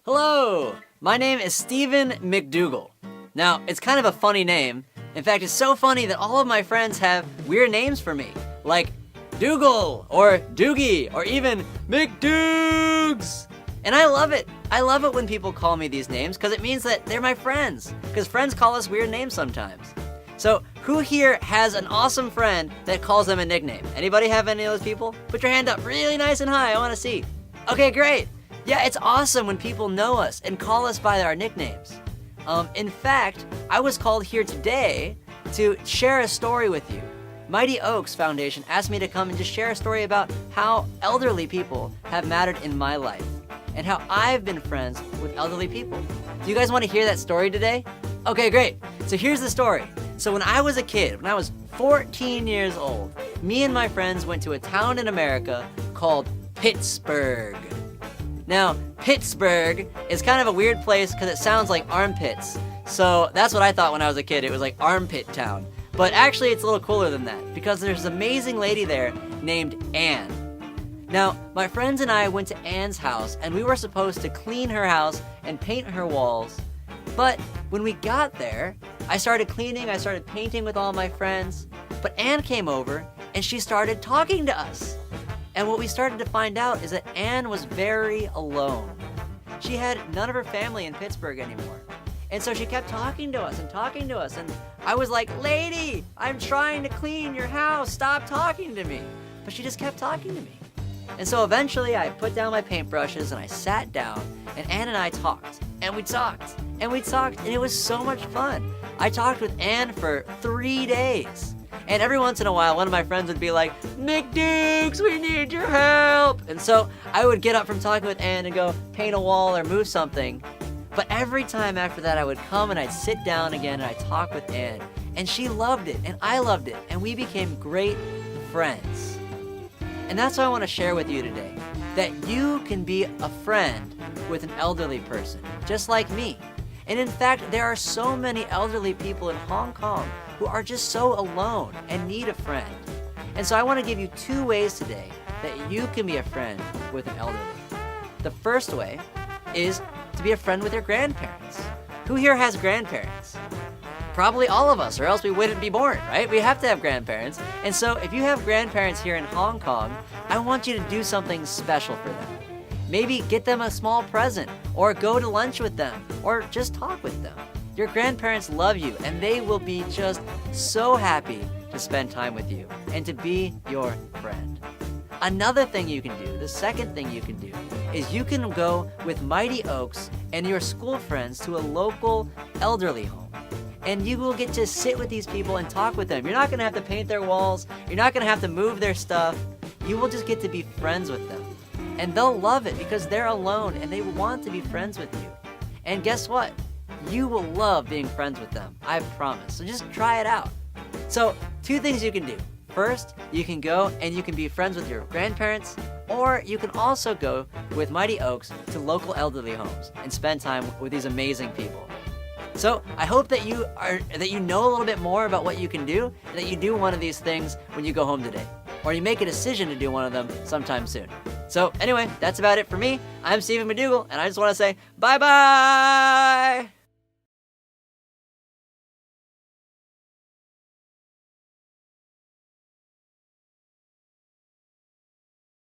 Hello! My name is Stephen McDougal. Now, it's kind of a funny name. In fact, it's so funny that all of my friends have weird names for me, like Dougal, or Doogie, or even McDougs. And I love it. I love it when people call me these names because it means that they're my friends, because friends call us weird names sometimes. So, who here has an awesome friend that calls them a nickname? Anybody have any of those people? Put your hand up really nice and high, I wanna see. Okay, great. Yeah, it's awesome when people know us and call us by our nicknames. In fact, I was called here today to share a story with you. Mighty Oaks Foundation asked me to come and just share a story about how elderly people have mattered in my life and how I've been friends with elderly people. Do you guys want to hear that story today? Okay, great. So here's the story. So when I was a kid, when I was 14 years old, me and my friends went to a town in America called Pittsburgh. Now, Pittsburgh is kind of a weird place because it sounds like armpits. So that's what I thought when I was a kid. It was like armpit town. But actually, it's a little cooler than that because there's an amazing lady there named Anne. Now, my friends and I went to Anne's house and we were supposed to clean her house and paint her walls. But when we got there, I started cleaning, I started painting with all my friends. But Anne came over and she started talking to us. And what we started to find out is that Anne was very alone. She had none of her family in Pittsburgh anymore. And so she kept talking to us, and I was like, "Lady, I'm trying to clean your house, stop talking to me." But she just kept talking to me. And so eventually I put down my paintbrushes and I sat down, and Anne and I talked, and we talked, and we talked, and it was so much fun. I talked with Anne for 3 days. And every once in a while, one of my friends would be like, "McDukes, we need your help." And so I would get up from talking with Anne and go paint a wall or move something. But every time after that, I would come and I'd sit down again and I'd talk with Anne. And she loved it, and I loved it, and we became great friends. And that's what I want to share with you today, that you can be a friend with an elderly person, just like me. And in fact, there are so many elderly people in Hong Kong who are just so alone and need a friend. And so I want to give you 2 ways today that you can be a friend with an elderly. The first way is to be a friend with your grandparents. Who here has grandparents? Probably all of us, or else we wouldn't be born, right? We have to have grandparents. And so if you have grandparents here in Hong Kong, I want you to do something special for them. Maybe get them a small present, or go to lunch with them, or just talk with them. Your grandparents love you, and they will be just so happy to spend time with you and to be your friend. Another thing you can do, the second thing you can do, is you can go with Mighty Oaks and your school friends to a local elderly home. And you will get to sit with these people and talk with them. You're not going to have to paint their walls. You're not going to have to move their stuff. You will just get to be friends with them. And they'll love it because they're alone and they want to be friends with you. And guess what? You will love being friends with them, I promise. So just try it out. So 2 things you can do. First, you can go and you can be friends with your grandparents, or you can also go with Mighty Oaks to local elderly homes and spend time with these amazing people. So I hope that you know a little bit more about what you can do, and that you do one of these things when you go home today, or you make a decision to do one of them sometime soon. So anyway, that's about it for me. I'm Stephen McDougal, and I just want to say bye-bye!